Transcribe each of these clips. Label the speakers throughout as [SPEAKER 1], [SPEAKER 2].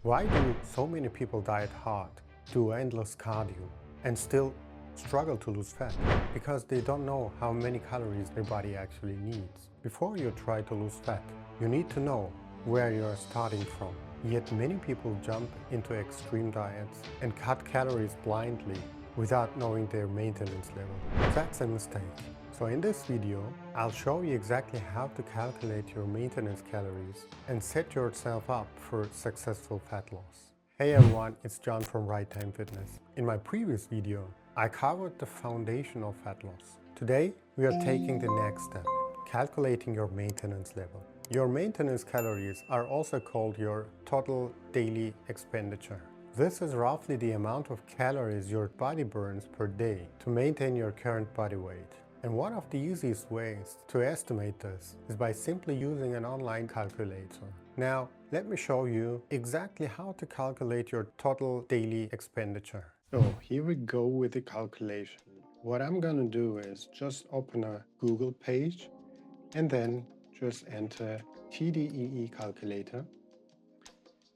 [SPEAKER 1] Why do so many people diet hard, do endless cardio, and still struggle to lose fat? Because they don't know how many calories their body actually needs. Before you try to lose fat, you need to know where you are starting from. Yet many people jump into extreme diets and cut calories blindly without knowing their maintenance level. That's a mistake. So in this video, I'll show you exactly how to calculate your maintenance calories and set yourself up for successful fat loss. Hey everyone, it's John from Right Time Fitness. In my previous video, I covered the foundation of fat loss. Today, we are taking the next step, calculating your maintenance level. Your maintenance calories are also called your total daily expenditure. This is roughly the amount of calories your body burns per day to maintain your current body weight. And one of the easiest ways to estimate this is by simply using an online calculator. Now, let me show you exactly how to calculate your total daily expenditure. So here we go with the calculation. What I'm gonna do is just open a Google page and then just enter TDEE calculator.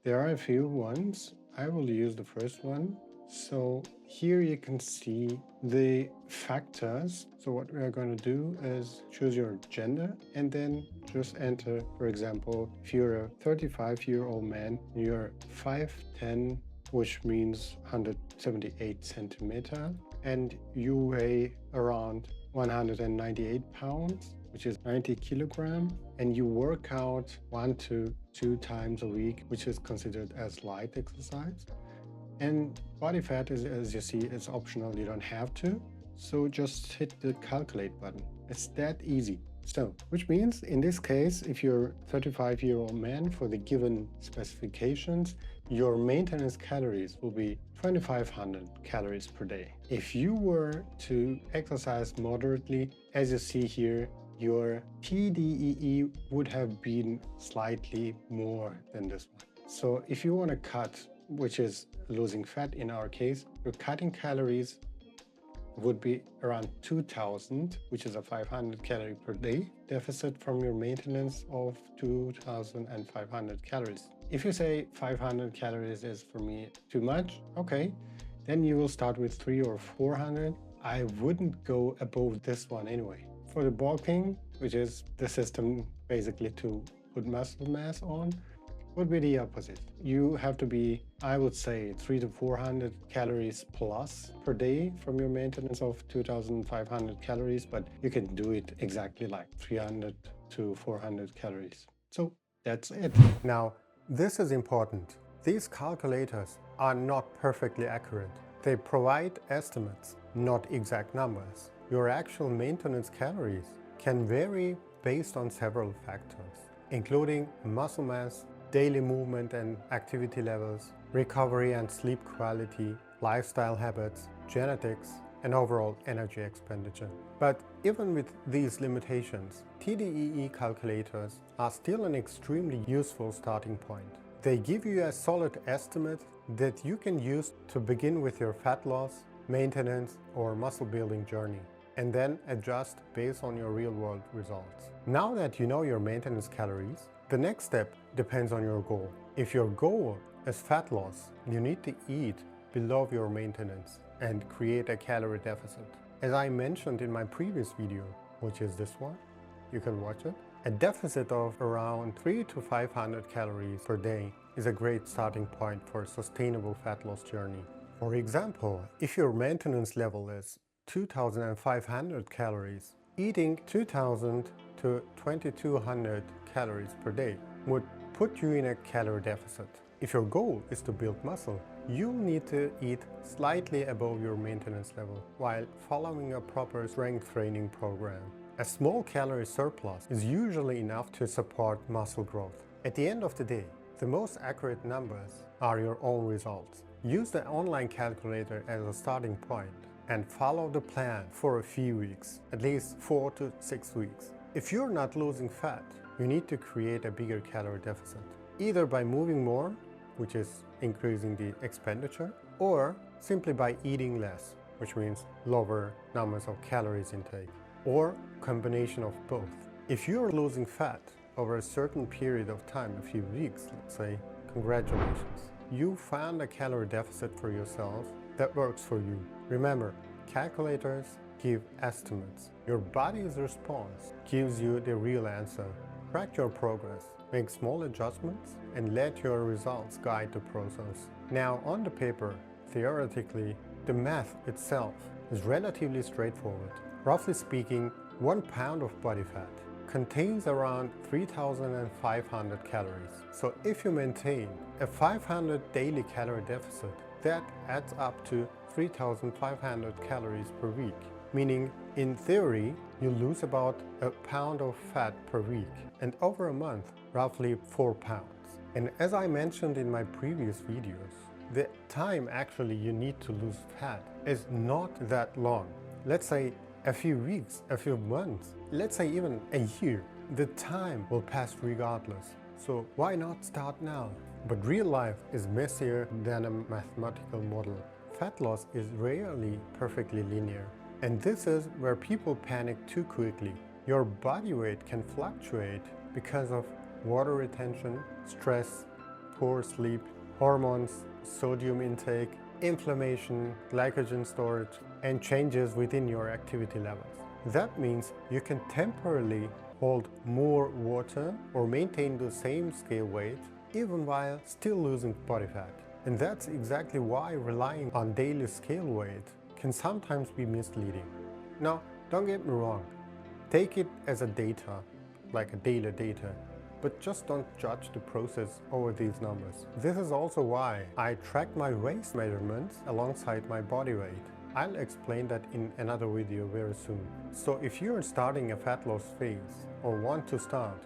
[SPEAKER 1] There are a few ones. I will use the first one. So here you can see the factors. So what we are going to do is choose your gender and then just enter, for example, if you're a 35-year-old man, you're 5'10", which means 178 centimeter, and you weigh around 198 pounds, which is 90 kilograms, and you work out 1 to 2 times a week, which is considered as light exercise. And body fat, as you see, is optional. You don't have to. So just hit the calculate button. It's that easy. So, which means in this case, if you're a 35-year-old man for the given specifications, your maintenance calories will be 2,500 calories per day. If you were to exercise moderately, as you see here, your TDEE would have been slightly more than this one. So if you want to cut, which is losing fat in our case, your cutting calories would be around 2,000, which is a 500 calorie per day deficit from your maintenance of 2,500 calories. If you say 500 calories is for me too much, okay, then you will start with 300 or 400. I wouldn't go above this one anyway. For the bulking, which is the system basically to put muscle mass on, would be the opposite. You have to be, I would say, 300 to 400 calories plus per day from your maintenance of 2,500 calories, but you can do it exactly like 300 to 400 calories. So that's it. Now, this is important. These calculators are not perfectly accurate. They provide estimates, not exact numbers. Your actual maintenance calories can vary based on several factors, including muscle mass, daily movement and activity levels, recovery and sleep quality, lifestyle habits, genetics, and overall energy expenditure. But even with these limitations, TDEE calculators are still an extremely useful starting point. They give you a solid estimate that you can use to begin with your fat loss, maintenance, or muscle building journey, and then adjust based on your real-world results. Now that you know your maintenance calories, the next step depends on your goal. If your goal is fat loss, you need to eat below your maintenance and create a calorie deficit. As I mentioned in my previous video, which is this one, you can watch it, a deficit of around 300 to 500 calories per day is a great starting point for a sustainable fat loss journey. For example, if your maintenance level is 2,500 calories, eating 2,000 to 2,200 calories per day would put you in a calorie deficit. If your goal is to build muscle, you'll need to eat slightly above your maintenance level while following a proper strength training program. A small calorie surplus is usually enough to support muscle growth. At the end of the day, the most accurate numbers are your own results. Use the online calculator as a starting point and follow the plan for a few weeks, at least 4 to 6 weeks. If you're not losing fat, you need to create a bigger calorie deficit, either by moving more, which is increasing the expenditure, or simply by eating less, which means lower numbers of calories intake, or combination of both. If you're losing fat over a certain period of time, a few weeks, let's say, congratulations. you found a calorie deficit for yourself that works for you. Remember, calculators give estimates. Your body's response gives you the real answer. Track your progress, make small adjustments, and let your results guide the process. Now, on the paper, theoretically, the math itself is relatively straightforward. Roughly speaking, 1 pound of body fat contains around 3,500 calories. So if you maintain a 500 daily calorie deficit, that adds up to 3,500 calories per week. Meaning, in theory, you lose about a pound of fat per week, and over a month, roughly 4 pounds. And as I mentioned in my previous videos, the time actually you need to lose fat is not that long. Let's say a few weeks, a few months, let's say even a year. The time will pass regardless. So why not start now? But real life is messier than a mathematical model. Fat loss is rarely perfectly linear. And this is where people panic too quickly. Your body weight can fluctuate because of water retention, stress, poor sleep, hormones, sodium intake, inflammation, glycogen storage, and changes within your activity levels. That means you can temporarily hold more water or maintain the same scale weight even while still losing body fat. And that's exactly why relying on daily scale weight can sometimes be misleading. Now, don't get me wrong, take it as a data, like a daily data, but just don't judge the process over these numbers. This is also why I track my waist measurements alongside my body weight. I'll explain that in another video very soon. So if you're starting a fat loss phase or want to start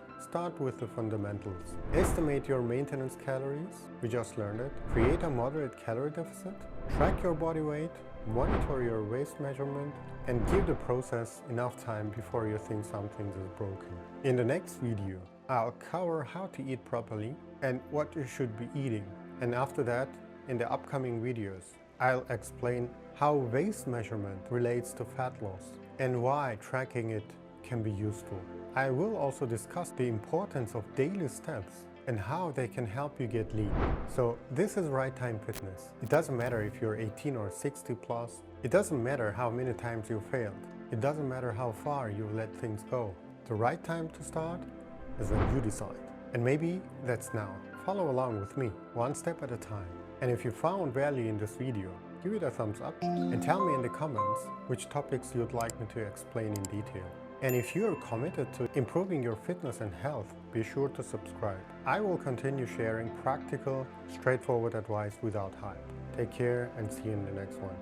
[SPEAKER 1] with the fundamentals. Estimate your maintenance calories, we just learned it. Create a moderate calorie deficit. Track your body weight. Monitor your waist measurement. And give the process enough time before you think something is broken. In the next video, I'll cover how to eat properly and what you should be eating. And after that, in the upcoming videos, I'll explain how waist measurement relates to fat loss and why tracking it can be useful. I will also discuss the importance of daily steps and how they can help you get lean. So this is Right Time Fitness. It doesn't matter if you're 18 or 60 plus. It doesn't matter how many times you failed. It doesn't matter how far you let things go. The right time to start is when you decide. And maybe that's now. Follow along with me, one step at a time. And if you found value in this video, give it a thumbs up and tell me in the comments which topics you'd like me to explain in detail. And if you're committed to improving your fitness and health, be sure to subscribe. I will continue sharing practical, straightforward advice without hype. Take care and see you in the next one.